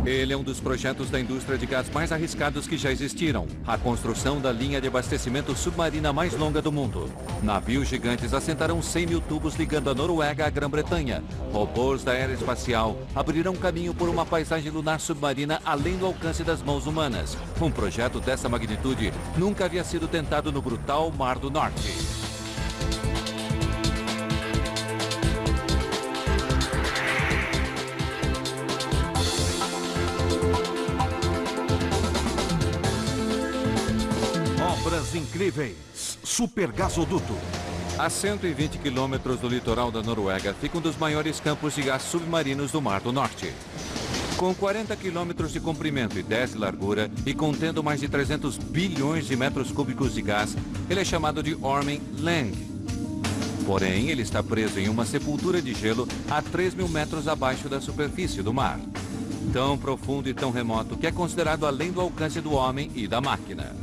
Ele é um dos projetos da indústria de gás mais arriscados que já existiram. A construção da linha de abastecimento submarina mais longa do mundo. Navios gigantes assentarão 100 mil tubos ligando a Noruega à Grã-Bretanha. Robôs da aeroespacial abrirão caminho por uma paisagem lunar submarina além do alcance das mãos humanas. Um projeto dessa magnitude nunca havia sido tentado no brutal Mar do Norte. Obras incríveis. Super gasoduto. A 120 quilômetros do litoral da Noruega fica um dos maiores campos de gás submarinos do Mar do Norte. Com 40 quilômetros de comprimento e 10 de largura e contendo mais de 300 bilhões de metros cúbicos de gás, ele é chamado de Ormen Lange. Porém, ele está preso em uma sepultura de gelo a 3 mil metros abaixo da superfície do mar. Tão profundo e tão remoto que é considerado além do alcance do homem e da máquina.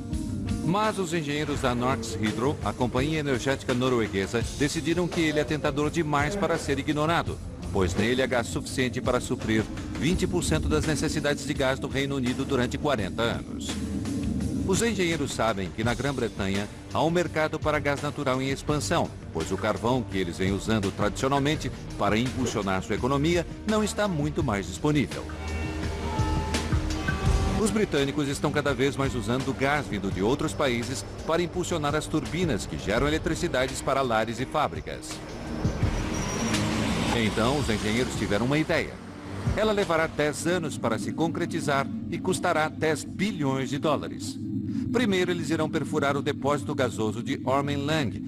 Mas os engenheiros da Norsk Hydro, a companhia energética norueguesa, decidiram que ele é tentador demais para ser ignorado, pois nele há gás suficiente para suprir 20% das necessidades de gás do Reino Unido durante 40 anos. Os engenheiros sabem que na Grã-Bretanha há um mercado para gás natural em expansão, pois o carvão que eles vêm usando tradicionalmente para impulsionar sua economia não está muito mais disponível. Os britânicos estão cada vez mais usando gás vindo de outros países para impulsionar as turbinas que geram eletricidades para lares e fábricas. Então, os engenheiros tiveram uma ideia. Ela levará 10 anos para se concretizar e custará 10 bilhões de dólares. Primeiro, eles irão perfurar o depósito gasoso de Ormen Lange,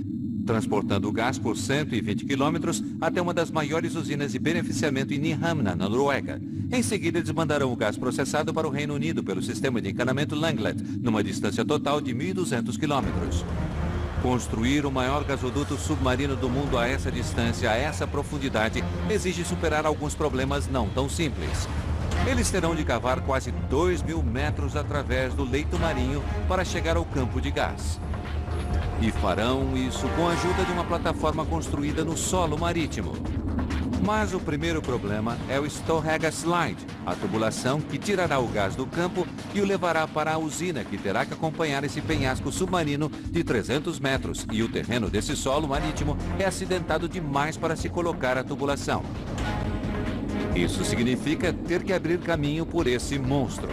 transportando o gás por 120 quilômetros até uma das maiores usinas de beneficiamento em Nyhamna, na Noruega. Em seguida, eles mandarão o gás processado para o Reino Unido pelo sistema de encanamento Langlet, numa distância total de 1.200 quilômetros. Construir o maior gasoduto submarino do mundo a essa distância, a essa profundidade, exige superar alguns problemas não tão simples. Eles terão de cavar quase 2.000 metros através do leito marinho para chegar ao campo de gás. E farão isso com a ajuda de uma plataforma construída no solo marítimo. Mas o primeiro problema é o Storegga Slide, a tubulação que tirará o gás do campo e o levará para a usina, que terá que acompanhar esse penhasco submarino de 300 metros. E o terreno desse solo marítimo é acidentado demais para se colocar a tubulação. Isso significa ter que abrir caminho por esse monstro.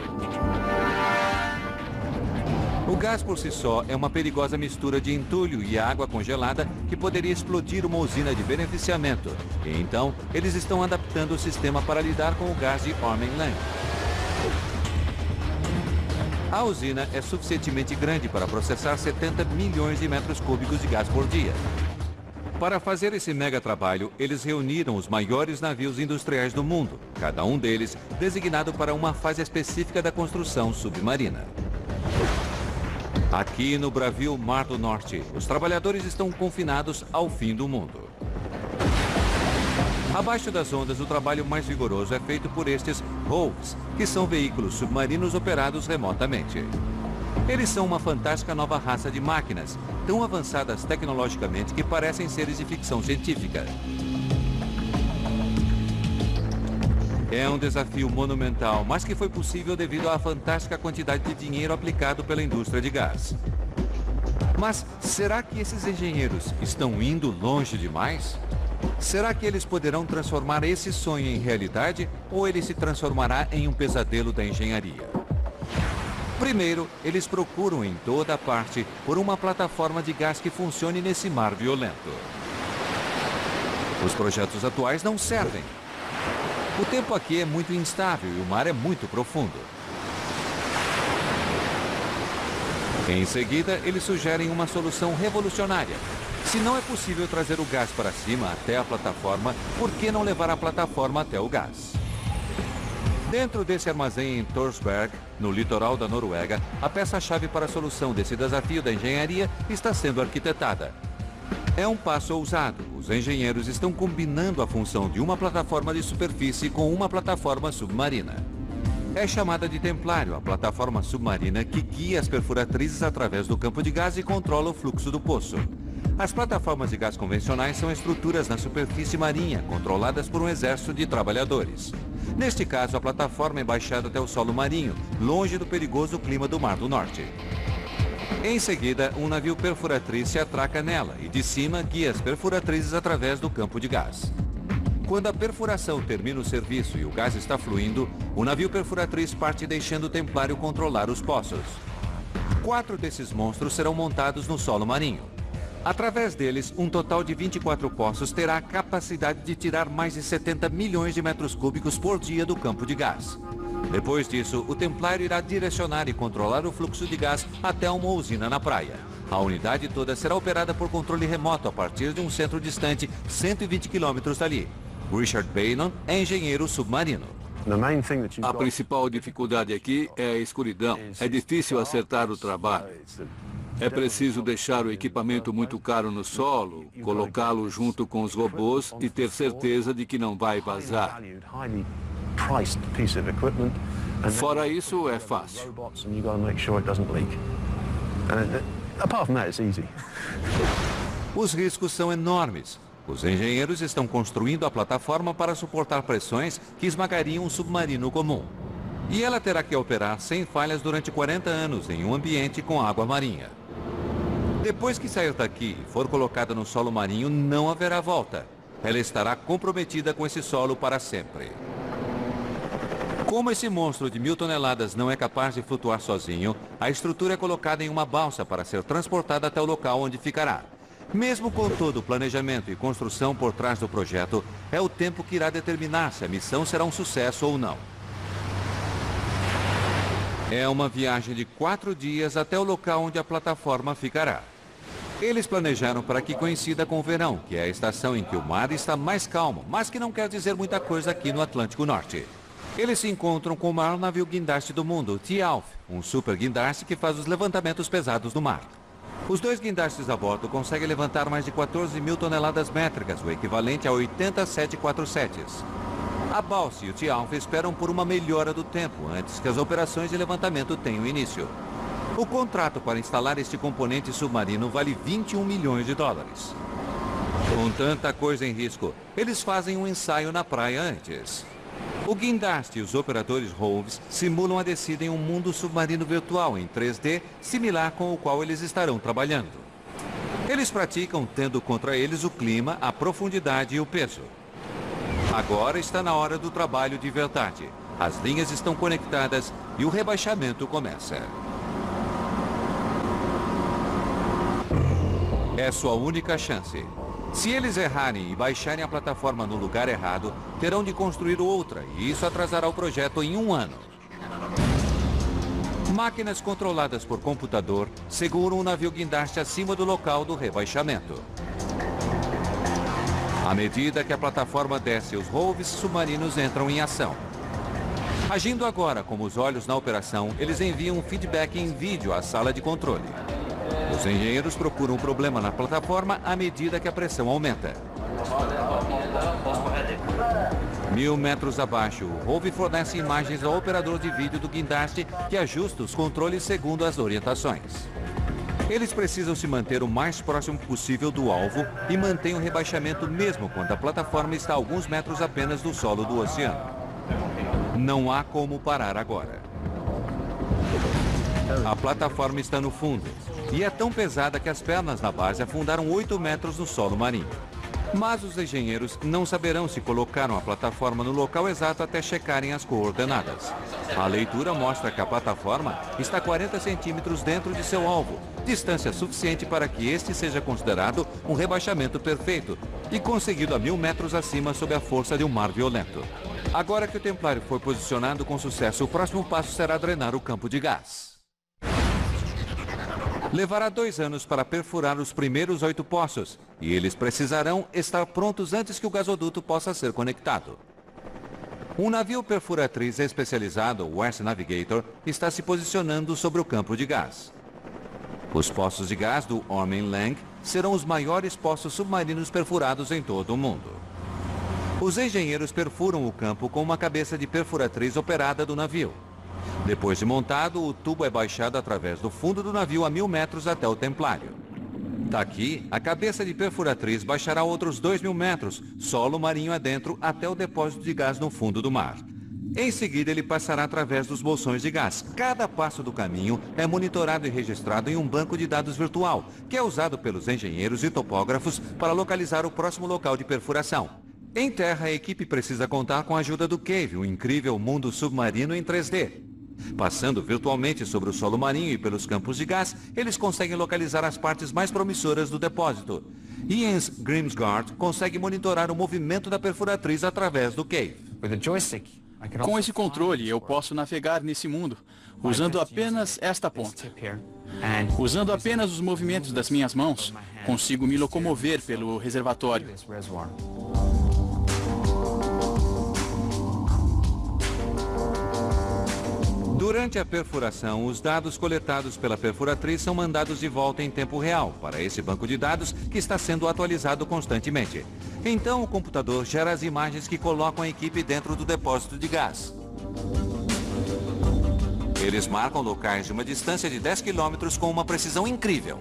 O gás por si só é uma perigosa mistura de entulho e água congelada que poderia explodir uma usina de beneficiamento. E então, eles estão adaptando o sistema para lidar com o gás de Ormen Lange. A usina é suficientemente grande para processar 70 milhões de metros cúbicos de gás por dia. Para fazer esse mega trabalho, eles reuniram os maiores navios industriais do mundo, cada um deles designado para uma fase específica da construção submarina. Aqui no bravio Mar do Norte, os trabalhadores estão confinados ao fim do mundo. Abaixo das ondas, o trabalho mais vigoroso é feito por estes ROVs, que são veículos submarinos operados remotamente. Eles são uma fantástica nova raça de máquinas, tão avançadas tecnologicamente que parecem seres de ficção científica. É um desafio monumental, mas que foi possível devido à fantástica quantidade de dinheiro aplicado pela indústria de gás. Mas será que esses engenheiros estão indo longe demais? Será que eles poderão transformar esse sonho em realidade ou ele se transformará em um pesadelo da engenharia? Primeiro, eles procuram em toda parte por uma plataforma de gás que funcione nesse mar violento. Os projetos atuais não servem. O tempo aqui é muito instável e o mar é muito profundo. Em seguida, eles sugerem uma solução revolucionária. Se não é possível trazer o gás para cima até a plataforma, por que não levar a plataforma até o gás? Dentro desse armazém em Torsberg, no litoral da Noruega, a peça-chave para a solução desse desafio da engenharia está sendo arquitetada. É um passo ousado. Os engenheiros estão combinando a função de uma plataforma de superfície com uma plataforma submarina. É chamada de Templário, a plataforma submarina que guia as perfuratrizes através do campo de gás e controla o fluxo do poço. As plataformas de gás convencionais são estruturas na superfície marinha, controladas por um exército de trabalhadores. Neste caso, a plataforma é baixada até o solo marinho, longe do perigoso clima do Mar do Norte. Em seguida, um navio perfuratriz se atraca nela e de cima guia as perfuratrizes através do campo de gás. Quando a perfuração termina o serviço e o gás está fluindo, o navio perfuratriz parte deixando o Templário controlar os poços. 4 desses monstros serão montados no solo marinho. Através deles, um total de 24 poços terá a capacidade de tirar mais de 70 milhões de metros cúbicos por dia do campo de gás. Depois disso, o Templário irá direcionar e controlar o fluxo de gás até uma usina na praia. A unidade toda será operada por controle remoto a partir de um centro distante 120 quilômetros dali. Richard Bainon é engenheiro submarino. A principal dificuldade aqui é a escuridão. É difícil acertar o trabalho. É preciso deixar o equipamento muito caro no solo, colocá-lo junto com os robôs e ter certeza de que não vai vazar. Fora isso, é fácil. Os riscos são enormes. Os engenheiros estão construindo a plataforma para suportar pressões que esmagariam um submarino comum. E ela terá que operar sem falhas durante 40 anos em um ambiente com água marinha. Depois que sair daqui e for colocada no solo marinho, não haverá volta. Ela estará comprometida com esse solo para sempre. Como esse monstro de 1000 toneladas não é capaz de flutuar sozinho, a estrutura é colocada em uma balsa para ser transportada até o local onde ficará. Mesmo com todo o planejamento e construção por trás do projeto, é o tempo que irá determinar se a missão será um sucesso ou não. É uma viagem de 4 dias até o local onde a plataforma ficará. Eles planejaram para que coincida com o verão, que é a estação em que o mar está mais calmo, mas que não quer dizer muita coisa aqui no Atlântico Norte. Eles se encontram com o maior navio guindaste do mundo, o Thialf, um super guindaste que faz os levantamentos pesados no mar. Os 2 guindastes a bordo conseguem levantar mais de 14.000 toneladas métricas, o equivalente a 80 747s. A balsa e o Thialf esperam por uma melhora do tempo antes que as operações de levantamento tenham início. O contrato para instalar este componente submarino vale 21 milhões de dólares. Com tanta coisa em risco, eles fazem um ensaio na praia antes. O guindaste e os operadores Hoves simulam a descida em um mundo submarino virtual em 3D, similar com o qual eles estarão trabalhando. Eles praticam tendo contra eles o clima, a profundidade e o peso. Agora está na hora do trabalho de verdade. As linhas estão conectadas e o rebaixamento começa. É sua única chance. Se eles errarem e baixarem a plataforma no lugar errado, terão de construir outra, e isso atrasará o projeto em 1 ano. Máquinas controladas por computador seguram o navio guindaste acima do local do rebaixamento. À medida que a plataforma desce, os Hoves submarinos entram em ação. Agindo agora como os olhos na operação, eles enviam um feedback em vídeo à sala de controle. Os engenheiros procuram um problema na plataforma à medida que a pressão aumenta. 1000 metros abaixo, o Hove fornece imagens ao operador de vídeo do guindaste que ajusta os controles segundo as orientações. Eles precisam se manter o mais próximo possível do alvo e mantêm o rebaixamento mesmo quando a plataforma está a alguns metros apenas do solo do oceano. Não há como parar agora. A plataforma está no fundo e é tão pesada que as pernas na base afundaram 8 metros no solo marinho. Mas os engenheiros não saberão se colocaram a plataforma no local exato até checarem as coordenadas. A leitura mostra que a plataforma está 40 centímetros dentro de seu alvo, distância suficiente para que este seja considerado um rebaixamento perfeito e conseguido a 1000 metros acima sob a força de um mar violento. Agora que o Templário foi posicionado com sucesso, o próximo passo será drenar o campo de gás. Levará 2 anos para perfurar os primeiros 8 poços e eles precisarão estar prontos antes que o gasoduto possa ser conectado. Um navio perfuratriz especializado, o West Navigator, está se posicionando sobre o campo de gás. Os poços de gás do Ormen Lange serão os maiores poços submarinos perfurados em todo o mundo. Os engenheiros perfuram o campo com uma cabeça de perfuratriz operada do navio. Depois de montado, o tubo é baixado através do fundo do navio a 1000 metros até o Templário. Daqui, a cabeça de perfuratriz baixará outros 2.000 metros, solo marinho adentro, até o depósito de gás no fundo do mar. Em seguida, ele passará através dos bolsões de gás. Cada passo do caminho é monitorado e registrado em um banco de dados virtual, que é usado pelos engenheiros e topógrafos para localizar o próximo local de perfuração. Em terra, a equipe precisa contar com a ajuda do Cave, um incrível mundo submarino em 3D. Passando virtualmente sobre o solo marinho e pelos campos de gás, eles conseguem localizar as partes mais promissoras do depósito. Jens Grimsgaard consegue monitorar o movimento da perfuratriz através do Cave. Com esse controle, eu posso navegar nesse mundo, usando apenas esta ponta. Usando apenas os movimentos das minhas mãos, consigo me locomover pelo reservatório. Durante a perfuração, os dados coletados pela perfuratriz são mandados de volta em tempo real para esse banco de dados que está sendo atualizado constantemente. Então, o computador gera as imagens que colocam a equipe dentro do depósito de gás. Eles marcam locais de uma distância de 10 quilômetros com uma precisão incrível.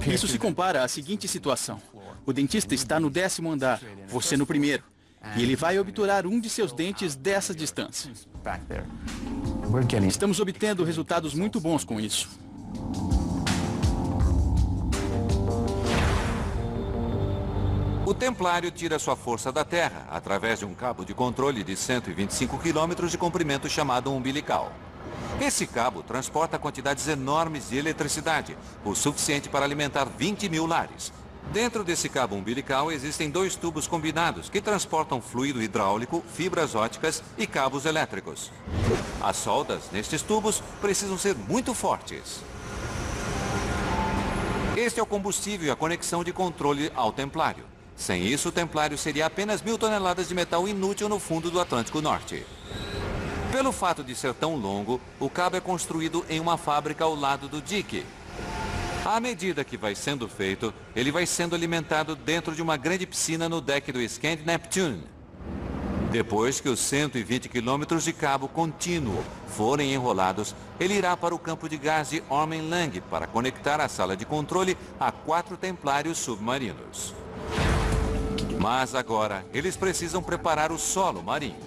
Isso se compara à seguinte situação. O dentista está no 10º andar, você no primeiro. E ele vai obturar um de seus dentes dessa distância. Estamos obtendo resultados muito bons com isso. O Templário tira sua força da Terra através de um cabo de controle de 125 quilômetros de comprimento chamado umbilical. Esse cabo transporta quantidades enormes de eletricidade, o suficiente para alimentar 20.000 lares. Dentro desse cabo umbilical existem 2 tubos combinados que transportam fluido hidráulico, fibras óticas e cabos elétricos. As soldas nestes tubos precisam ser muito fortes. Este é o combustível e a conexão de controle ao Templário. Sem isso, o Templário seria apenas 1.000 toneladas de metal inútil no fundo do Atlântico Norte. Pelo fato de ser tão longo, o cabo é construído em uma fábrica ao lado do dique. À medida que vai sendo feito, ele vai sendo alimentado dentro de uma grande piscina no deck do Skandi Neptune. Depois que os 120 quilômetros de cabo contínuo forem enrolados, ele irá para o campo de gás de Ormen Lange para conectar a sala de controle a 4 templários submarinos. Mas agora, eles precisam preparar o solo marinho.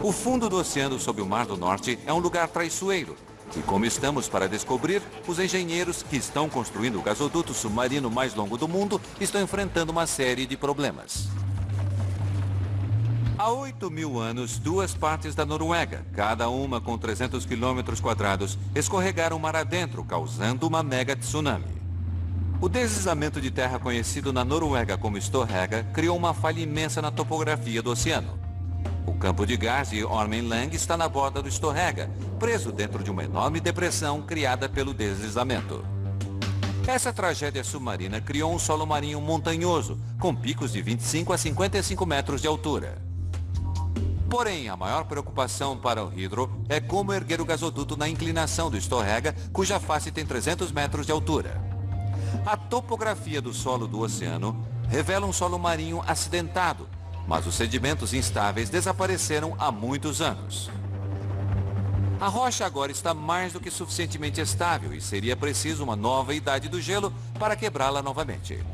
O fundo do oceano sob o Mar do Norte é um lugar traiçoeiro. E como estamos para descobrir, os engenheiros que estão construindo o gasoduto submarino mais longo do mundo estão enfrentando uma série de problemas. Há 8.000 anos, 2 partes da Noruega, cada uma com 300 quilômetros quadrados, escorregaram mar adentro, causando uma mega tsunami. O deslizamento de terra conhecido na Noruega como Storrega criou uma falha imensa na topografia do oceano. O campo de gás de Ormen Lange está na borda do Storrega, preso dentro de uma enorme depressão criada pelo deslizamento. Essa tragédia submarina criou um solo marinho montanhoso, com picos de 25 a 55 metros de altura. Porém, a maior preocupação para o Hydro é como erguer o gasoduto na inclinação do Storrega, cuja face tem 300 metros de altura. A topografia do solo do oceano revela um solo marinho acidentado, mas os sedimentos instáveis desapareceram há muitos anos. A rocha agora está mais do que suficientemente estável e seria preciso uma nova idade do gelo para quebrá-la novamente.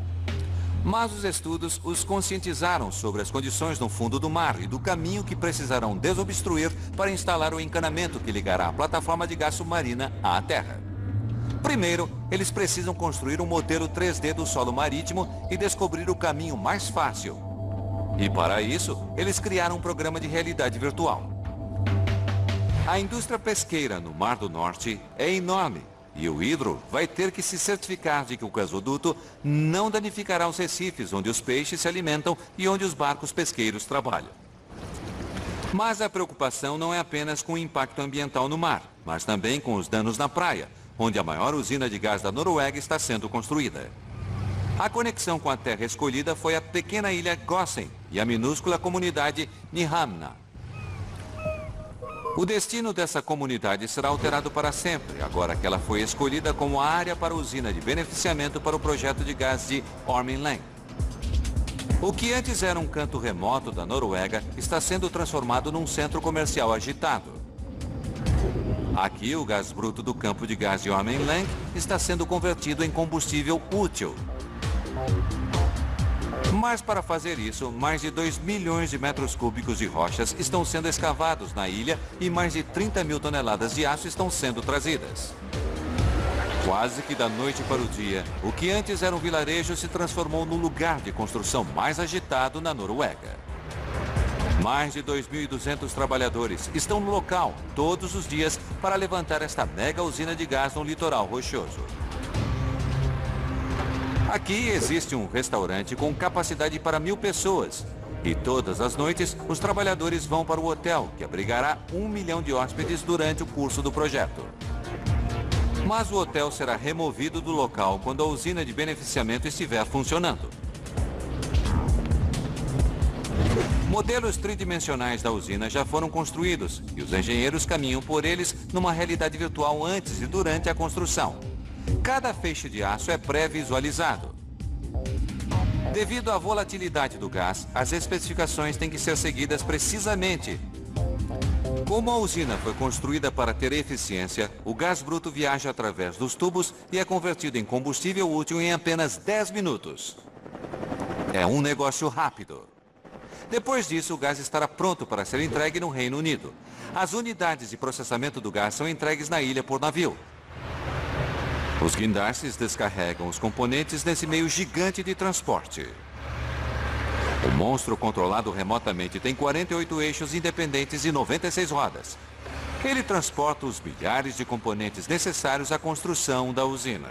Mas os estudos os conscientizaram sobre as condições no fundo do mar e do caminho que precisarão desobstruir para instalar o encanamento que ligará a plataforma de gás submarina à Terra. Primeiro, eles precisam construir um modelo 3D do solo marítimo e descobrir o caminho mais fácil. E para isso, eles criaram um programa de realidade virtual. A indústria pesqueira no Mar do Norte é enorme e o Hydro vai ter que se certificar de que o gasoduto não danificará os recifes onde os peixes se alimentam e onde os barcos pesqueiros trabalham. Mas a preocupação não é apenas com o impacto ambiental no mar, mas também com os danos na praia, onde a maior usina de gás da Noruega está sendo construída. A conexão com a terra escolhida foi a pequena ilha Gossen e a minúscula comunidade Nyhamna. O destino dessa comunidade será alterado para sempre, agora que ela foi escolhida como a área para a usina de beneficiamento para o projeto de gás de Ormen Lange. O que antes era um canto remoto da Noruega está sendo transformado num centro comercial agitado. Aqui, o gás bruto do campo de gás de Ormen-Lange está sendo convertido em combustível útil. Mas para fazer isso, mais de 2 milhões de metros cúbicos de rochas estão sendo escavados na ilha e mais de 30 mil toneladas de aço estão sendo trazidas. Quase que da noite para o dia, o que antes era um vilarejo se transformou no lugar de construção mais agitado na Noruega. Mais de 2.200 trabalhadores estão no local todos os dias para levantar esta mega usina de gás no litoral rochoso. Aqui existe um restaurante com capacidade para 1.000 pessoas. E todas as noites, os trabalhadores vão para o hotel, que abrigará 1 milhão de hóspedes durante o curso do projeto. Mas o hotel será removido do local quando a usina de beneficiamento estiver funcionando. Modelos tridimensionais da usina já foram construídos e os engenheiros caminham por eles numa realidade virtual antes e durante a construção. Cada feixe de aço é pré-visualizado. Devido à volatilidade do gás, as especificações têm que ser seguidas precisamente. Como a usina foi construída para ter eficiência, o gás bruto viaja através dos tubos e é convertido em combustível útil em apenas 10 minutos. É um negócio rápido. Depois disso, o gás estará pronto para ser entregue no Reino Unido. As unidades de processamento do gás são entregues na ilha por navio. Os guindastes descarregam os componentes nesse meio gigante de transporte. O monstro controlado remotamente tem 48 eixos independentes e 96 rodas. Ele transporta os milhares de componentes necessários à construção da usina.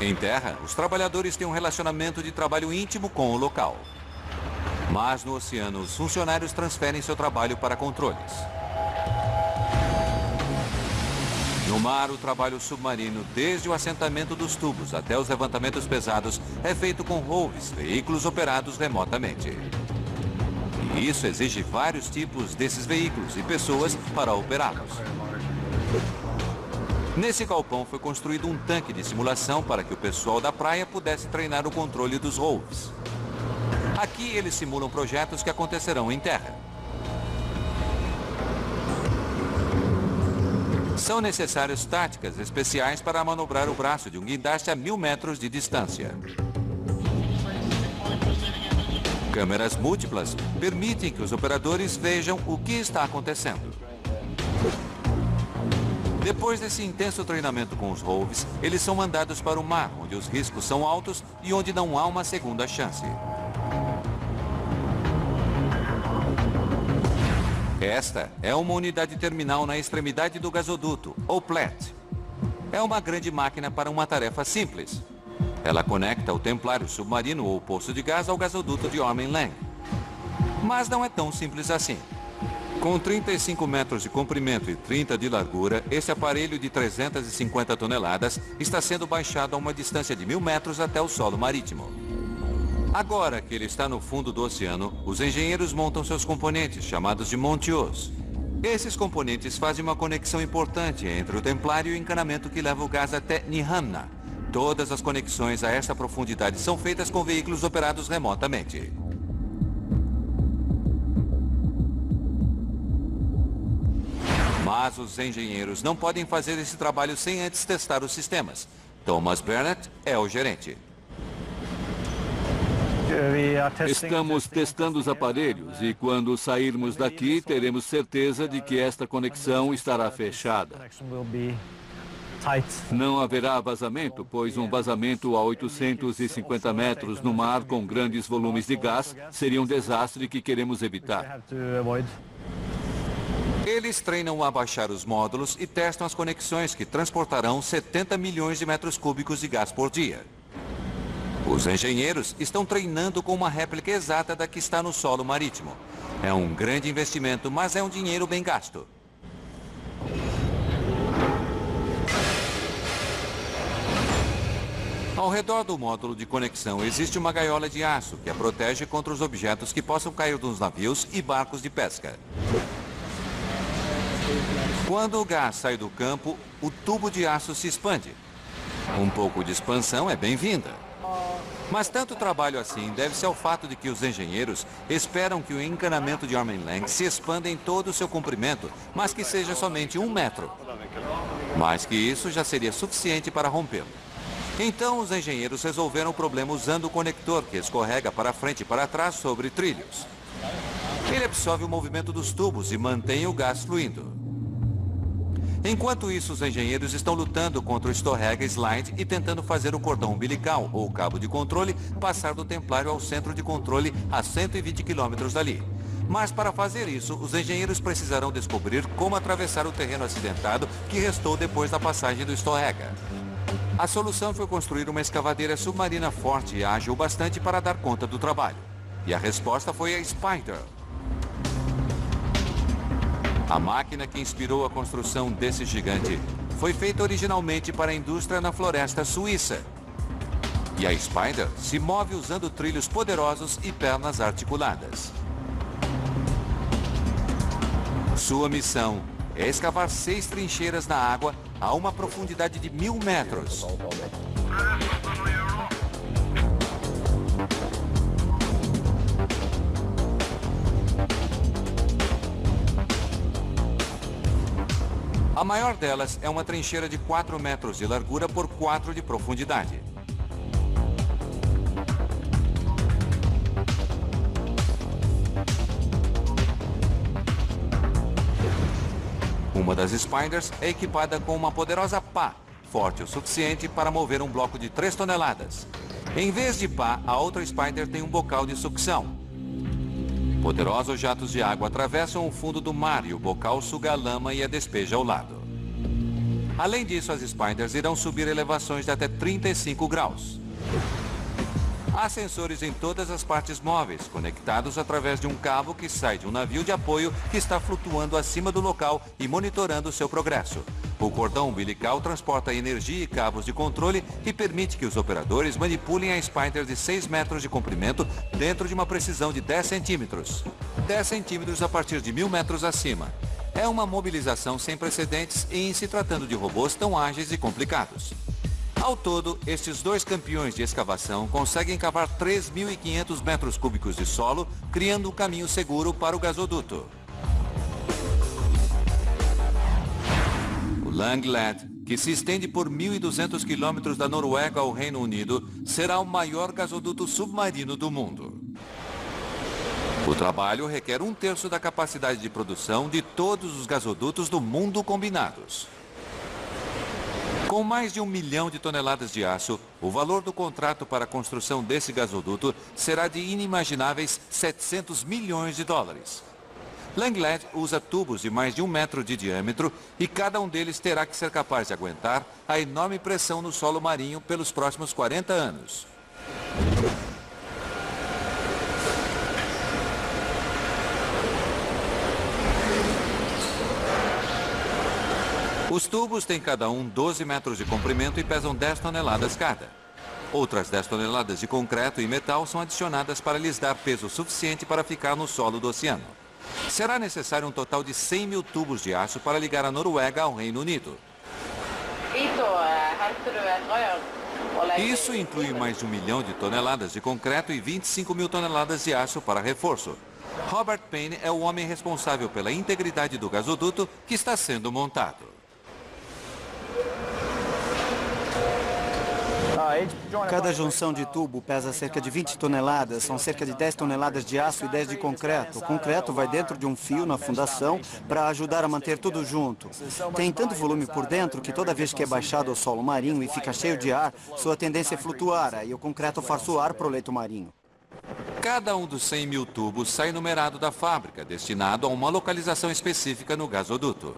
Em terra, os trabalhadores têm um relacionamento de trabalho íntimo com o local. Mas no oceano, os funcionários transferem seu trabalho para controles. No mar, o trabalho submarino, desde o assentamento dos tubos até os levantamentos pesados, é feito com ROVs, veículos operados remotamente. E isso exige vários tipos desses veículos e pessoas para operá-los. Nesse galpão foi construído um tanque de simulação para que o pessoal da praia pudesse treinar o controle dos ROVs. Aqui eles simulam projetos que acontecerão em terra. São necessárias táticas especiais para manobrar o braço de um guindaste a 1.000 metros de distância. Câmeras múltiplas permitem que os operadores vejam o que está acontecendo. Depois desse intenso treinamento com os ROVs, eles são mandados para o mar, onde os riscos são altos e onde não há uma segunda chance. Esta é uma unidade terminal na extremidade do gasoduto, ou PLET. É uma grande máquina para uma tarefa simples. Ela conecta o templário submarino ou poço de gás ao gasoduto de Ormen-Lange. Mas não é tão simples assim. Com 35 metros de comprimento e 30 de largura, esse aparelho de 350 toneladas está sendo baixado a uma distância de 1.000 metros até o solo marítimo. Agora que ele está no fundo do oceano, os engenheiros montam seus componentes, chamados de montios. Esses componentes fazem uma conexão importante entre o templário e o encanamento que leva o gás até Nyhamna. Todas as conexões a essa profundidade são feitas com veículos operados remotamente. Mas os engenheiros não podem fazer esse trabalho sem antes testar os sistemas. Thomas Burnett é o gerente. Estamos testando os aparelhos e quando sairmos daqui, teremos certeza de que esta conexão estará fechada. Não haverá vazamento, pois um vazamento a 850 metros no mar com grandes volumes de gás seria um desastre que queremos evitar. Eles treinam a baixar os módulos e testam as conexões que transportarão 70 milhões de metros cúbicos de gás por dia. Os engenheiros estão treinando com uma réplica exata da que está no solo marítimo. É um grande investimento, mas é um dinheiro bem gasto. Ao redor do módulo de conexão existe uma gaiola de aço que a protege contra os objetos que possam cair dos navios e barcos de pesca. Quando o gás sai do campo, o tubo de aço se expande. Um pouco de expansão é bem-vinda. Mas tanto trabalho assim deve-se ao fato de que os engenheiros esperam que o encanamento de Ormen Lange se expanda em todo o seu comprimento, mas que seja somente 1 metro. Mais que isso já seria suficiente para rompê-lo. Então os engenheiros resolveram o problema usando o conector que escorrega para frente e para trás sobre trilhos. Ele absorve o movimento dos tubos e mantém o gás fluindo. Enquanto isso, os engenheiros estão lutando contra o Storegga Slide e tentando fazer o cordão umbilical, ou cabo de controle, passar do Templário ao centro de controle a 120 quilômetros dali. Mas para fazer isso, os engenheiros precisarão descobrir como atravessar o terreno acidentado que restou depois da passagem do Storegga. A solução foi construir uma escavadeira submarina forte e ágil bastante para dar conta do trabalho. E a resposta foi a Spider. A máquina que inspirou a construção desse gigante foi feita originalmente para a indústria na floresta suíça. E a Spider se move usando trilhos poderosos e pernas articuladas. Sua missão é escavar 6 trincheiras na água a uma profundidade de 1000 metros. A maior delas é uma trincheira de 4 metros de largura por 4 de profundidade. Uma das Spiders é equipada com uma poderosa pá, forte o suficiente para mover um bloco de 3 toneladas. Em vez de pá, a outra Spider tem um bocal de sucção. Poderosos jatos de água atravessam o fundo do mar e o bocal suga a lama e a despeja ao lado. Além disso, as Spiders irão subir elevações de até 35 graus. Há sensores em todas as partes móveis, conectados através de um cabo que sai de um navio de apoio que está flutuando acima do local e monitorando seu progresso. O cordão umbilical transporta energia e cabos de controle e permite que os operadores manipulem a Spider de 6 metros de comprimento dentro de uma precisão de 10 centímetros. 10 centímetros a partir de 1000 metros acima. É uma mobilização sem precedentes em se tratando de robôs tão ágeis e complicados. Ao todo, estes 2 campeões de escavação conseguem cavar 3.500 metros cúbicos de solo, criando um caminho seguro para o gasoduto. O Langlet, que se estende por 1.200 quilômetros da Noruega ao Reino Unido, será o maior gasoduto submarino do mundo. O trabalho requer 1/3 da capacidade de produção de todos os gasodutos do mundo combinados. Com mais de 1 milhão de toneladas de aço, o valor do contrato para a construção desse gasoduto será de inimagináveis 700 milhões de dólares. Langlet usa tubos de mais de 1 metro de diâmetro e cada um deles terá que ser capaz de aguentar a enorme pressão no solo marinho pelos próximos 40 anos. Os tubos têm cada um 12 metros de comprimento e pesam 10 toneladas cada. Outras 10 toneladas de concreto e metal são adicionadas para lhes dar peso suficiente para ficar no solo do oceano. Será necessário um total de 100 mil tubos de aço para ligar a Noruega ao Reino Unido. Isso inclui mais de 1 milhão de toneladas de concreto e 25 mil toneladas de aço para reforço. Robert Payne é o homem responsável pela integridade do gasoduto que está sendo montado. Cada junção de tubo pesa cerca de 20 toneladas, são cerca de 10 toneladas de aço e 10 de concreto. O concreto vai dentro de um fio na fundação para ajudar a manter tudo junto. Tem tanto volume por dentro que toda vez que é baixado ao solo marinho e fica cheio de ar, sua tendência é flutuar, e o concreto força o ar para o leito marinho. Cada um dos 100 mil tubos sai numerado da fábrica, destinado a uma localização específica no gasoduto.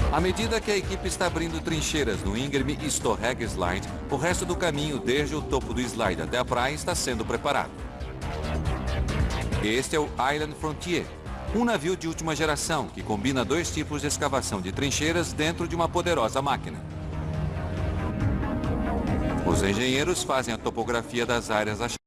À medida que a equipe está abrindo trincheiras no íngreme Storegga Slide, o resto do caminho, desde o topo do slide até a praia, está sendo preparado. Este é o Island Frontier, um navio de última geração que combina 2 tipos de escavação de trincheiras dentro de uma poderosa máquina. Os engenheiros fazem a topografia das áreas achadas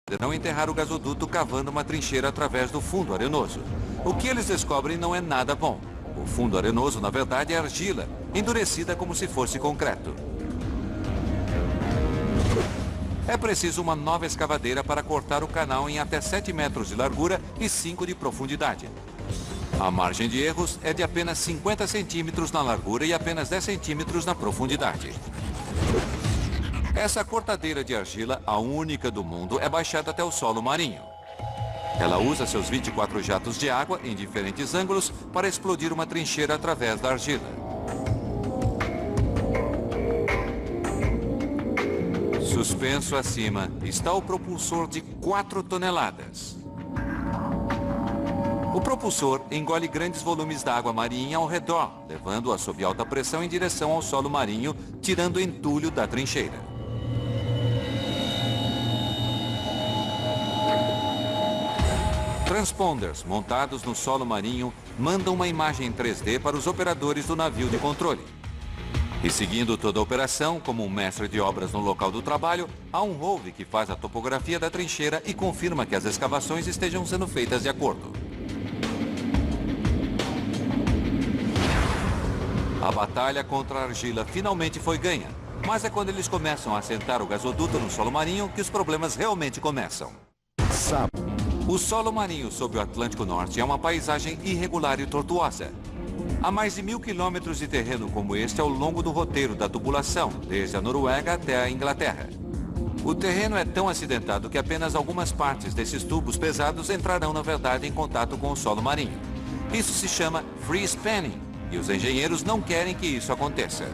para não enterrar o gasoduto cavando uma trincheira através do fundo arenoso. O que eles descobrem não é nada bom. O fundo arenoso, na verdade, é argila, endurecida como se fosse concreto. É preciso uma nova escavadeira para cortar o canal em até 7 metros de largura e 5 de profundidade. A margem de erros é de apenas 50 centímetros na largura e apenas 10 centímetros na profundidade. Essa cortadeira de argila, a única do mundo, é baixada até o solo marinho. Ela usa seus 24 jatos de água em diferentes ângulos para explodir uma trincheira através da argila. Suspenso acima está o propulsor de 4 toneladas. O propulsor engole grandes volumes d'água marinha ao redor, levando-a sob alta pressão em direção ao solo marinho, tirando o entulho da trincheira. Transponders montados no solo marinho mandam uma imagem em 3D para os operadores do navio de controle. E seguindo toda a operação, como um mestre de obras no local do trabalho, há um ROV que faz a topografia da trincheira e confirma que as escavações estejam sendo feitas de acordo. A batalha contra a argila finalmente foi ganha, mas é quando eles começam a assentar o gasoduto no solo marinho que os problemas realmente começam. O solo marinho sob o Atlântico Norte é uma paisagem irregular e tortuosa. Há mais de 1000 quilômetros de terreno como este ao longo do roteiro da tubulação, desde a Noruega até a Inglaterra. O terreno é tão acidentado que apenas algumas partes desses tubos pesados entrarão, na verdade, em contato com o solo marinho. Isso se chama free spanning, e os engenheiros não querem que isso aconteça.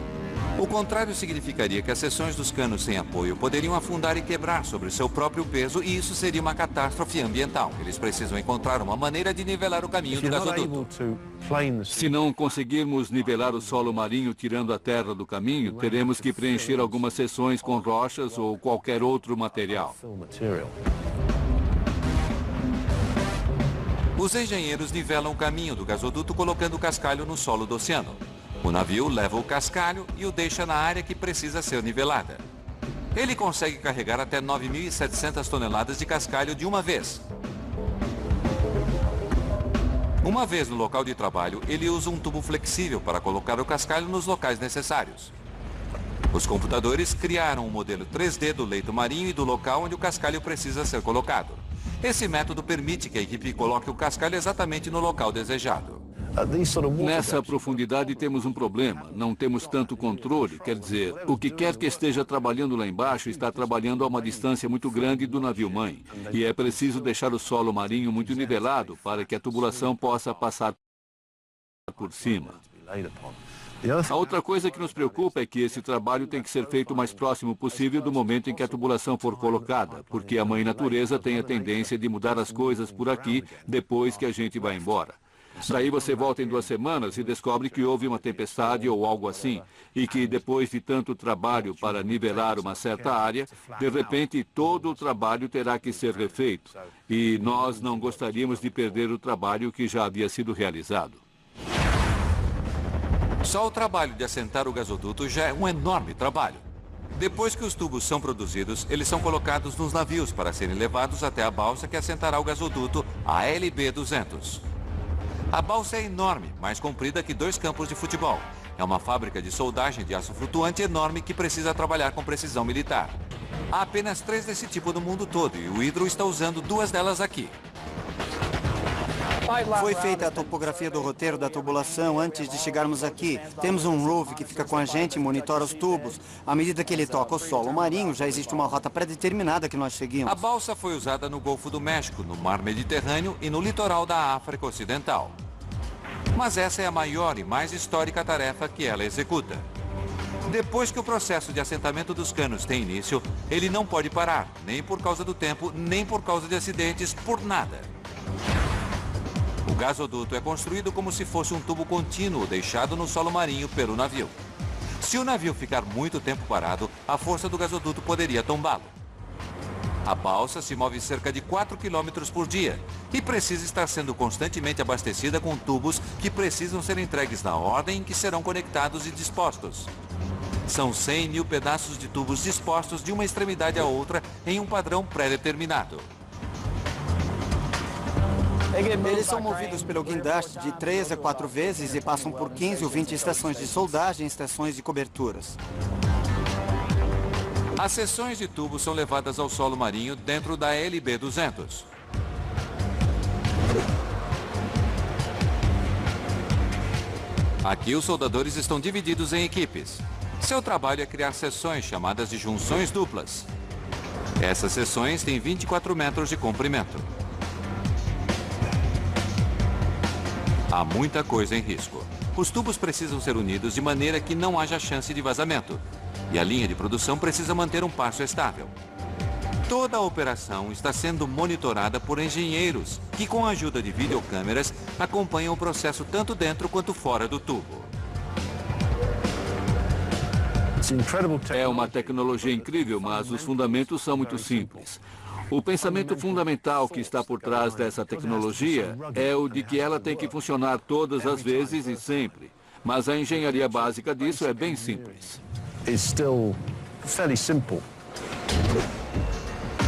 O contrário significaria que as seções dos canos sem apoio poderiam afundar e quebrar sobre seu próprio peso, e isso seria uma catástrofe ambiental. Eles precisam encontrar uma maneira de nivelar o caminho do gasoduto. Se não conseguirmos nivelar o solo marinho tirando a terra do caminho, teremos que preencher algumas seções com rochas ou qualquer outro material. Os engenheiros nivelam o caminho do gasoduto colocando o cascalho no solo do oceano. O navio leva o cascalho e o deixa na área que precisa ser nivelada. Ele consegue carregar até 9.700 toneladas de cascalho de uma vez. Uma vez no local de trabalho, ele usa um tubo flexível para colocar o cascalho nos locais necessários. Os computadores criaram um modelo 3D do leito marinho e do local onde o cascalho precisa ser colocado. Esse método permite que a equipe coloque o cascalho exatamente no local desejado. Nessa profundidade temos um problema, não temos tanto controle, quer dizer, o que quer que esteja trabalhando lá embaixo está trabalhando a uma distância muito grande do navio-mãe, e é preciso deixar o solo marinho muito nivelado para que a tubulação possa passar por cima. A outra coisa que nos preocupa é que esse trabalho tem que ser feito o mais próximo possível do momento em que a tubulação for colocada, porque a mãe natureza tem a tendência de mudar as coisas por aqui depois que a gente vai embora. Daí você volta em 2 semanas e descobre que houve uma tempestade ou algo assim, e que depois de tanto trabalho para nivelar uma certa área, de repente todo o trabalho terá que ser refeito. E nós não gostaríamos de perder o trabalho que já havia sido realizado. Só o trabalho de assentar o gasoduto já é um enorme trabalho. Depois que os tubos são produzidos, eles são colocados nos navios para serem levados até a balsa que assentará o gasoduto, a LB-200. A balsa é enorme, mais comprida que 2 campos de futebol. É uma fábrica de soldagem de aço flutuante enorme que precisa trabalhar com precisão militar. Há apenas 3 desse tipo no mundo todo e o Hydro está usando 2 delas aqui. Foi feita a topografia do roteiro da tubulação antes de chegarmos aqui. Temos um ROV que fica com a gente e monitora os tubos. À medida que ele toca o solo marinho, já existe uma rota pré-determinada que nós seguimos. A balsa foi usada no Golfo do México, no Mar Mediterrâneo e no litoral da África Ocidental. Mas essa é a maior e mais histórica tarefa que ela executa. Depois que o processo de assentamento dos canos tem início, ele não pode parar, nem por causa do tempo, nem por causa de acidentes, por nada. O gasoduto é construído como se fosse um tubo contínuo deixado no solo marinho pelo navio. Se o navio ficar muito tempo parado, a força do gasoduto poderia tombá-lo. A balsa se move cerca de 4 km por dia e precisa estar sendo constantemente abastecida com tubos que precisam ser entregues na ordem em que serão conectados e dispostos. São 100.000 pedaços de tubos dispostos de uma extremidade à outra em um padrão pré-determinado. Eles são movidos pelo guindaste de 3 a 4 vezes e passam por 15 ou 20 estações de soldagem e estações de coberturas. As seções de tubo são levadas ao solo marinho dentro da LB-200. Aqui os soldadores estão divididos em equipes. Seu trabalho é criar seções chamadas de junções duplas. Essas seções têm 24 metros de comprimento. Há muita coisa em risco. Os tubos precisam ser unidos de maneira que não haja chance de vazamento. E a linha de produção precisa manter um passo estável. Toda a operação está sendo monitorada por engenheiros que, com a ajuda de videocâmeras, acompanham o processo tanto dentro quanto fora do tubo. É uma tecnologia incrível, mas os fundamentos são muito simples. O pensamento fundamental que está por trás dessa tecnologia é o de que ela tem que funcionar todas as vezes e sempre. Mas a engenharia básica disso é bem simples.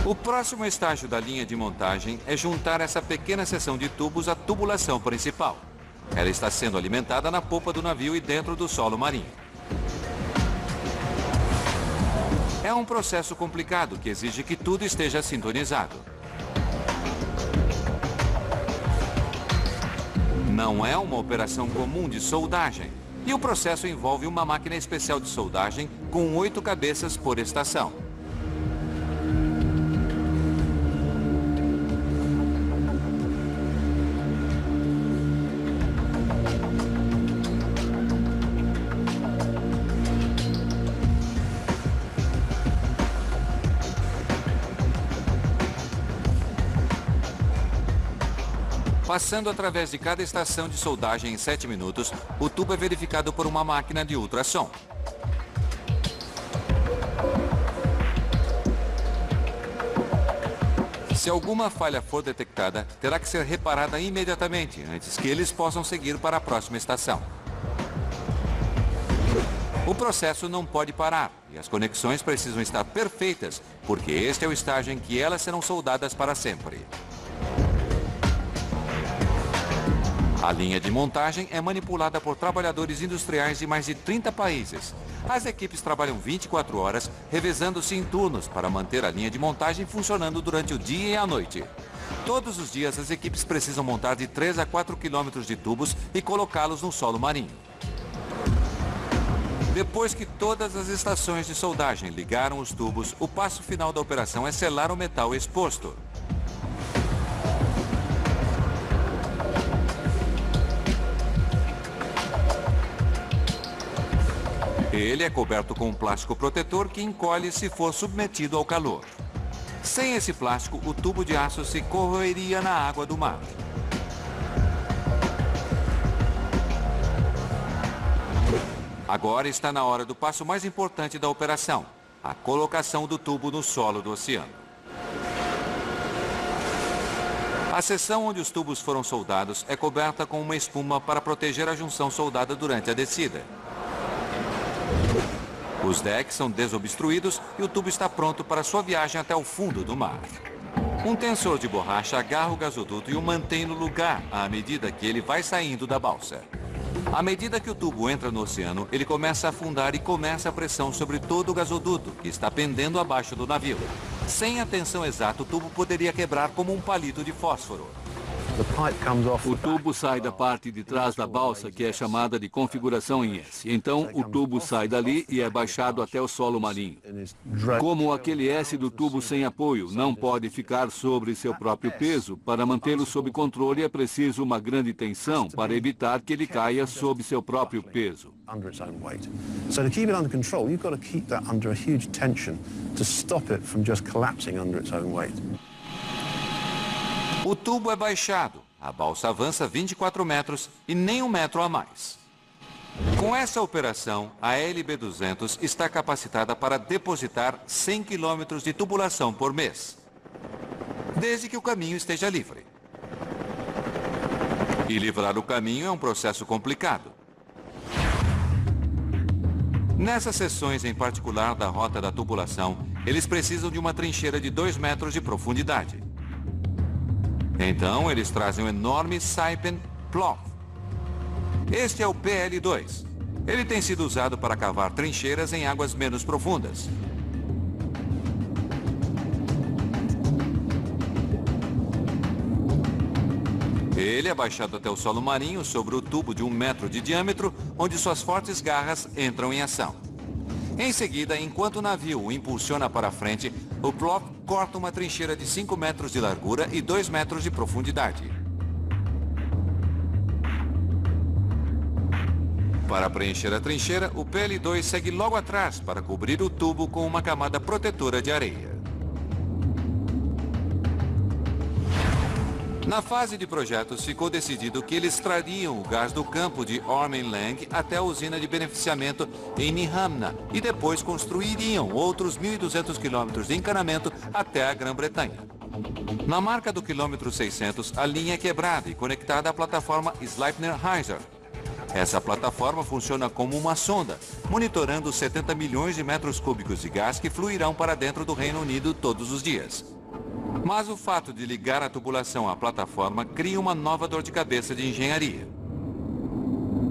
O próximo estágio da linha de montagem é juntar essa pequena seção de tubos à tubulação principal. Ela está sendo alimentada na popa do navio e dentro do solo marinho. É um processo complicado que exige que tudo esteja sintonizado. Não é uma operação comum de soldagem. E o processo envolve uma máquina especial de soldagem com 8 cabeças por estação. Passando através de cada estação de soldagem em 7 minutos, o tubo é verificado por uma máquina de ultrassom. Se alguma falha for detectada, terá que ser reparada imediatamente, antes que eles possam seguir para a próxima estação. O processo não pode parar e as conexões precisam estar perfeitas, porque este é o estágio em que elas serão soldadas para sempre. A linha de montagem é manipulada por trabalhadores industriais de mais de 30 países. As equipes trabalham 24 horas, revezando-se em turnos para manter a linha de montagem funcionando durante o dia e a noite. Todos os dias, as equipes precisam montar de 3 a 4 quilômetros de tubos e colocá-los no solo marinho. Depois que todas as estações de soldagem ligaram os tubos, o passo final da operação é selar o metal exposto. Ele é coberto com um plástico protetor que encolhe se for submetido ao calor. Sem esse plástico, o tubo de aço se corroeria na água do mar. Agora está na hora do passo mais importante da operação, a colocação do tubo no solo do oceano. A seção onde os tubos foram soldados é coberta com uma espuma para proteger a junção soldada durante a descida. Os decks são desobstruídos e o tubo está pronto para sua viagem até o fundo do mar. Um tensor de borracha agarra o gasoduto e o mantém no lugar à medida que ele vai saindo da balsa. À medida que o tubo entra no oceano, ele começa a afundar e começa a pressão sobre todo o gasoduto, que está pendendo abaixo do navio. Sem a tensão exata, o tubo poderia quebrar como um palito de fósforo. O tubo sai da parte de trás da balsa, que é chamada de configuração em S. Então, o tubo sai dali e é baixado até o solo marinho. Como aquele S do tubo sem apoio não pode ficar sobre seu próprio peso, para mantê-lo sob controle é preciso uma grande tensão para evitar que ele caia sob seu próprio peso. So to keep it under control, you've got to keep that under a huge tension to stop it from just collapsing under its own weight. O tubo é baixado, a balsa avança 24 metros e nem 1 metro a mais. Com essa operação, a LB-200 está capacitada para depositar 100 quilômetros de tubulação por mês, desde que o caminho esteja livre. E livrar o caminho é um processo complicado. Nessas seções, em particular da rota da tubulação, eles precisam de uma trincheira de 2 metros de profundidade. Então, eles trazem um enorme Saipem Plough. Este é o PL-2. Ele tem sido usado para cavar trincheiras em águas menos profundas. Ele é baixado até o solo marinho sobre o tubo de 1 metro de diâmetro, onde suas fortes garras entram em ação. Em seguida, enquanto o navio o impulsiona para frente, o Plough corta uma trincheira de 5 metros de largura e 2 metros de profundidade. Para preencher a trincheira, o PL-2 segue logo atrás para cobrir o tubo com uma camada protetora de areia. Na fase de projetos, ficou decidido que eles trariam o gás do campo de Ormen Lange até a usina de beneficiamento em Nyhamna e depois construiriam outros 1.200 quilômetros de encanamento até a Grã-Bretanha. Na marca do quilômetro 600, a linha é quebrada e conectada à plataforma Sleipner-Heiser. Essa plataforma funciona como uma sonda, monitorando os 70 milhões de metros cúbicos de gás que fluirão para dentro do Reino Unido todos os dias. Mas o fato de ligar a tubulação à plataforma cria uma nova dor de cabeça de engenharia.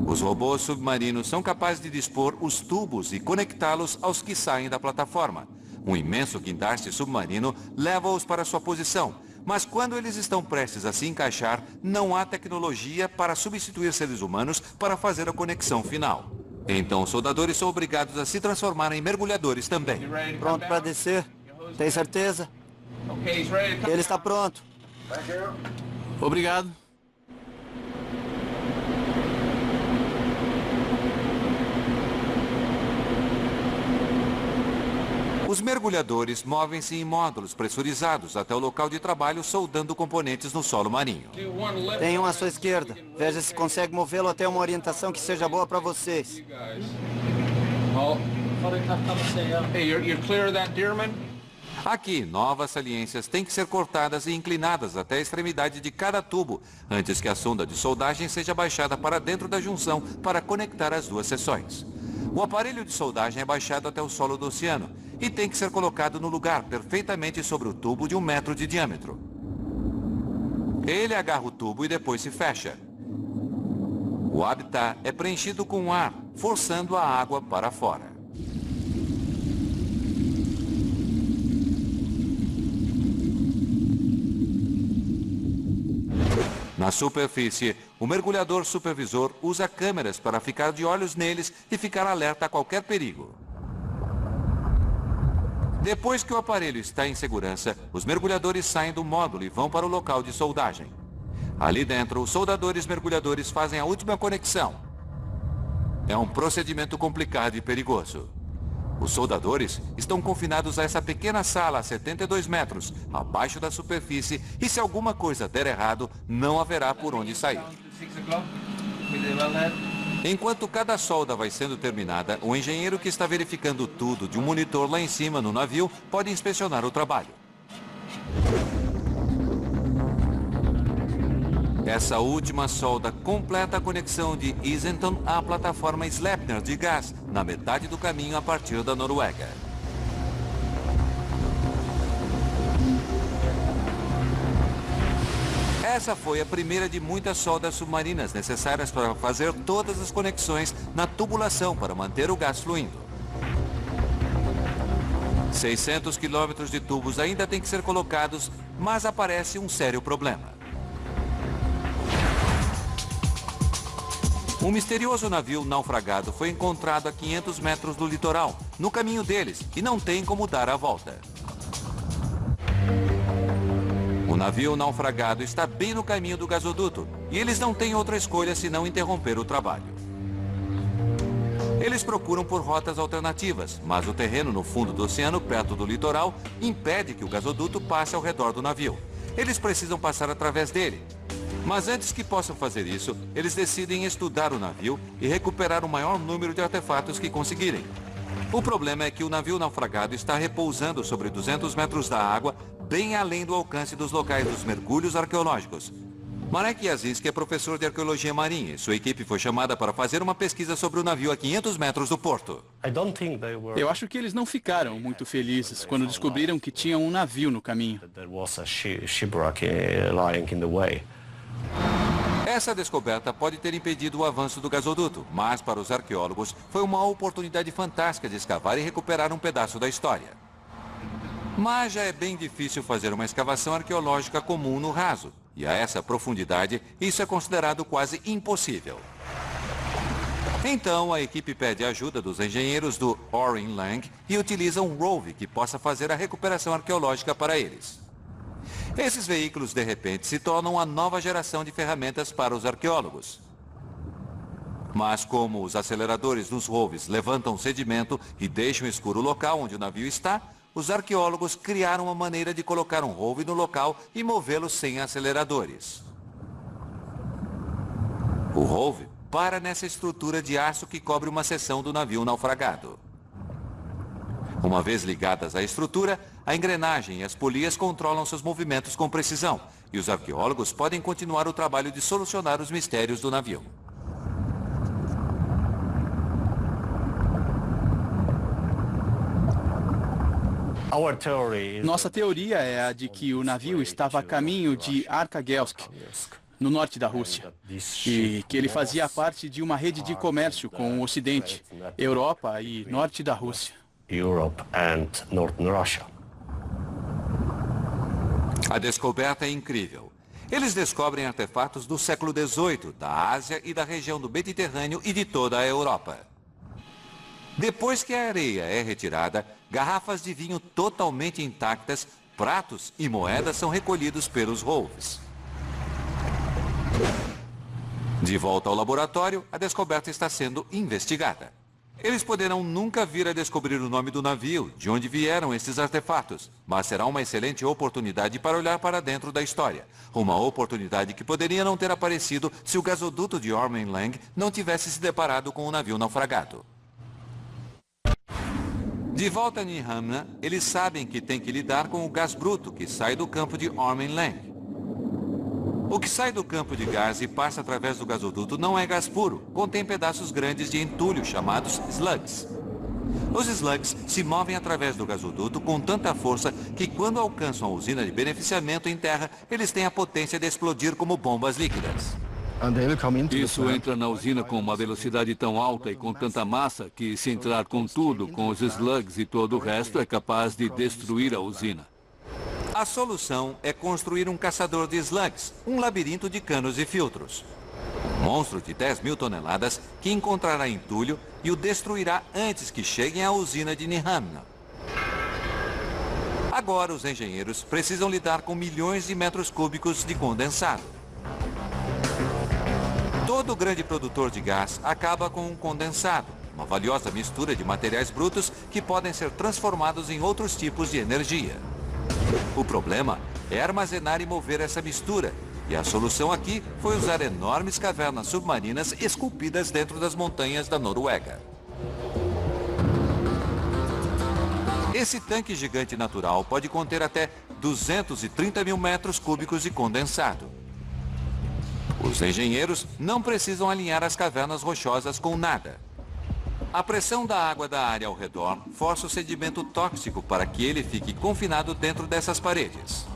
Os robôs submarinos são capazes de dispor os tubos e conectá-los aos que saem da plataforma. Um imenso guindaste submarino leva-os para sua posição, mas quando eles estão prestes a se encaixar, não há tecnologia para substituir seres humanos para fazer a conexão final. Então os soldadores são obrigados a se transformar em mergulhadores também. Pronto para descer? Tem certeza? Ele está pronto. Obrigado. Os mergulhadores movem-se em módulos pressurizados até o local de trabalho soldando componentes no solo marinho. Tem um à sua esquerda. Veja se consegue movê-lo até uma orientação que seja boa para vocês. Hey, you're clear of that, Dearman? Aqui, novas saliências têm que ser cortadas e inclinadas até a extremidade de cada tubo, antes que a sonda de soldagem seja baixada para dentro da junção para conectar as duas seções. O aparelho de soldagem é baixado até o solo do oceano e tem que ser colocado no lugar perfeitamente sobre o tubo de 1 metro de diâmetro. Ele agarra o tubo e depois se fecha. O habitat é preenchido com ar, forçando a água para fora. Na superfície, o mergulhador supervisor usa câmeras para ficar de olhos neles e ficar alerta a qualquer perigo. Depois que o aparelho está em segurança, os mergulhadores saem do módulo e vão para o local de soldagem. Ali dentro, os soldadores mergulhadores fazem a última conexão. É um procedimento complicado e perigoso. Os soldadores estão confinados a essa pequena sala a 72 metros, abaixo da superfície, e se alguma coisa der errado, não haverá por onde sair. Enquanto cada solda vai sendo terminada, o engenheiro que está verificando tudo de um monitor lá em cima no navio pode inspecionar o trabalho. Essa última solda completa a conexão de Isenton à plataforma Sleipner de gás, na metade do caminho a partir da Noruega. Essa foi a primeira de muitas soldas submarinas necessárias para fazer todas as conexões na tubulação para manter o gás fluindo. 600 quilômetros de tubos ainda têm que ser colocados, mas aparece um sério problema. Um misterioso navio naufragado foi encontrado a 500 metros do litoral, no caminho deles, e não tem como dar a volta. O navio naufragado está bem no caminho do gasoduto, e eles não têm outra escolha senão interromper o trabalho. Eles procuram por rotas alternativas, mas o terreno no fundo do oceano, perto do litoral, impede que o gasoduto passe ao redor do navio. Eles precisam passar através dele. Mas antes que possam fazer isso, eles decidem estudar o navio e recuperar o maior número de artefatos que conseguirem. O problema é que o navio naufragado está repousando sobre 200 metros da água, bem além do alcance dos locais dos mergulhos arqueológicos. Marek Jasinski é professor de arqueologia marinha e sua equipe foi chamada para fazer uma pesquisa sobre o navio a 500 metros do porto. Eu acho que eles não ficaram muito felizes quando descobriram que tinha um navio no caminho. Essa descoberta pode ter impedido o avanço do gasoduto, mas para os arqueólogos foi uma oportunidade fantástica de escavar e recuperar um pedaço da história. Mas já é bem difícil fazer uma escavação arqueológica comum no raso. E a essa profundidade, isso é considerado quase impossível. Então, a equipe pede a ajuda dos engenheiros do Oren Lang e utiliza um ROV que possa fazer a recuperação arqueológica para eles. Esses veículos, de repente, se tornam a nova geração de ferramentas para os arqueólogos. Mas como os aceleradores nos ROVs levantam sedimento e deixam escuro o local onde o navio está, os arqueólogos criaram uma maneira de colocar um ROV no local e movê-lo sem aceleradores. O ROV para nessa estrutura de aço que cobre uma seção do navio naufragado. Uma vez ligadas à estrutura, a engrenagem e as polias controlam seus movimentos com precisão, e os arqueólogos podem continuar o trabalho de solucionar os mistérios do navio. Nossa teoria é a de que o navio estava a caminho de Arkhanghelsk, no norte da Rússia, e que ele fazia parte de uma rede de comércio com o Ocidente, Europa e norte da Rússia. A descoberta é incrível. Eles descobrem artefatos do século XVIII, da Ásia e da região do Mediterrâneo e de toda a Europa. Depois que a areia é retirada, garrafas de vinho totalmente intactas, pratos e moedas são recolhidos pelos ROVs. De volta ao laboratório, a descoberta está sendo investigada. Eles poderão nunca vir a descobrir o nome do navio, de onde vieram esses artefatos, mas será uma excelente oportunidade para olhar para dentro da história. Uma oportunidade que poderia não ter aparecido se o gasoduto de Ormen Lange não tivesse se deparado com o navio naufragado. De volta a Nyhamna, eles sabem que tem que lidar com o gás bruto que sai do campo de Ormen Lange. O que sai do campo de gás e passa através do gasoduto não é gás puro, contém pedaços grandes de entulho chamados slugs. Os slugs se movem através do gasoduto com tanta força que quando alcançam a usina de beneficiamento em terra, eles têm a potência de explodir como bombas líquidas. Isso entra na usina com uma velocidade tão alta e com tanta massa que, se entrar com tudo, com os slugs e todo o resto, é capaz de destruir a usina. A solução é construir um caçador de slugs, um labirinto de canos e filtros. Um monstro de 10.000 toneladas que encontrará entulho e o destruirá antes que cheguem à usina de Nyhamna. Agora os engenheiros precisam lidar com milhões de metros cúbicos de condensado. Todo grande produtor de gás acaba com um condensado, uma valiosa mistura de materiais brutos que podem ser transformados em outros tipos de energia. O problema é armazenar e mover essa mistura, e a solução aqui foi usar enormes cavernas submarinas esculpidas dentro das montanhas da Noruega. Esse tanque gigante natural pode conter até 230 mil metros cúbicos de condensado. Os engenheiros não precisam alinhar as cavernas rochosas com nada. A pressão da água da área ao redor força o sedimento tóxico para que ele fique confinado dentro dessas paredes.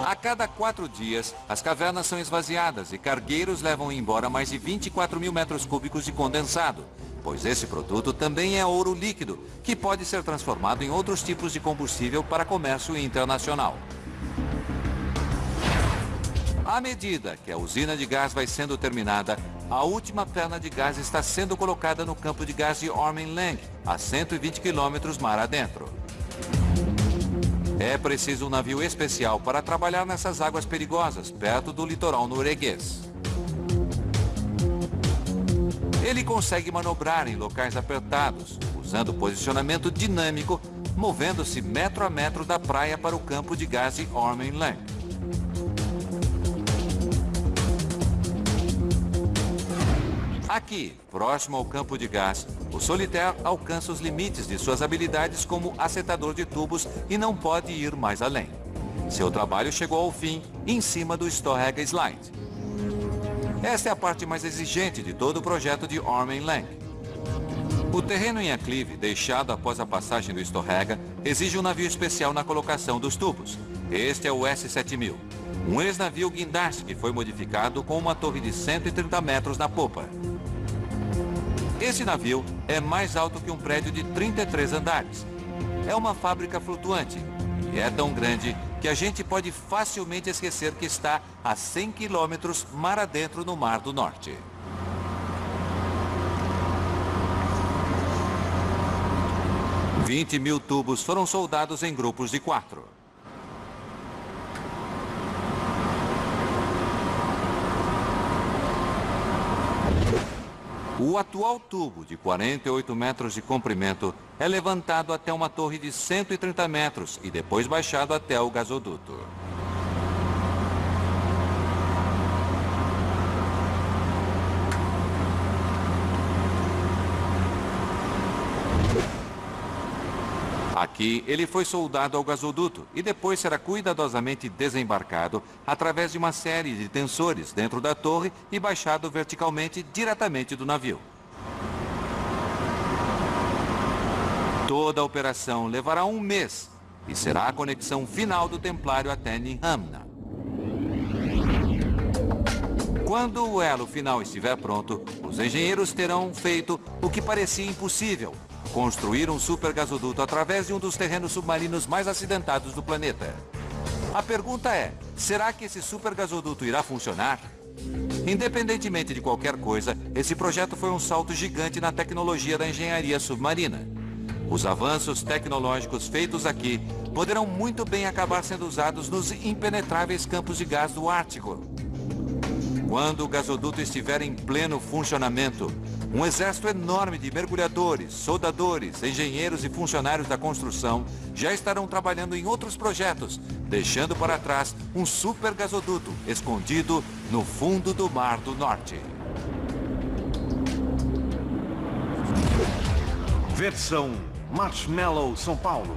A cada 4 dias, as cavernas são esvaziadas e cargueiros levam embora mais de 24 mil metros cúbicos de condensado, pois esse produto também é ouro líquido, que pode ser transformado em outros tipos de combustível para comércio internacional. À medida que a usina de gás vai sendo terminada, a última perna de gás está sendo colocada no campo de gás de Ormen Lange, a 120 quilômetros mar adentro. É preciso um navio especial para trabalhar nessas águas perigosas, perto do litoral norueguês. Ele consegue manobrar em locais apertados, usando posicionamento dinâmico, movendo-se metro a metro da praia para o campo de gás de Ormen Lange. Aqui, próximo ao campo de gás, o Solitaire alcança os limites de suas habilidades como acetador de tubos e não pode ir mais além. Seu trabalho chegou ao fim em cima do Storegga Slide. Esta é a parte mais exigente de todo o projeto de Armin Lang. O terreno em aclive, deixado após a passagem do Storegga, exige um navio especial na colocação dos tubos. Este é o S-7000, um ex-navio guindaste que foi modificado com uma torre de 130 metros na popa. Esse navio é mais alto que um prédio de 33 andares. É uma fábrica flutuante e é tão grande que a gente pode facilmente esquecer que está a 100 quilômetros mar adentro no Mar do Norte. $20.000 tubos foram soldados em grupos de 4. O atual tubo, de 48 metros de comprimento, é levantado até uma torre de 130 metros e depois baixado até o gasoduto. Aqui, ele foi soldado ao gasoduto e depois será cuidadosamente desembarcado através de uma série de tensores dentro da torre e baixado verticalmente diretamente do navio. Toda a operação levará um mês e será a conexão final do Templário até Nyhamna. Quando o elo final estiver pronto, os engenheiros terão feito o que parecia impossível: construir um supergasoduto através de um dos terrenos submarinos mais acidentados do planeta. A pergunta é, será que esse supergasoduto irá funcionar? Independentemente de qualquer coisa, esse projeto foi um salto gigante na tecnologia da engenharia submarina. Os avanços tecnológicos feitos aqui poderão muito bem acabar sendo usados nos impenetráveis campos de gás do Ártico. Quando o gasoduto estiver em pleno funcionamento, um exército enorme de mergulhadores, soldadores, engenheiros e funcionários da construção já estarão trabalhando em outros projetos, deixando para trás um super gasoduto escondido no fundo do Mar do Norte. Versão Marshmallow São Paulo.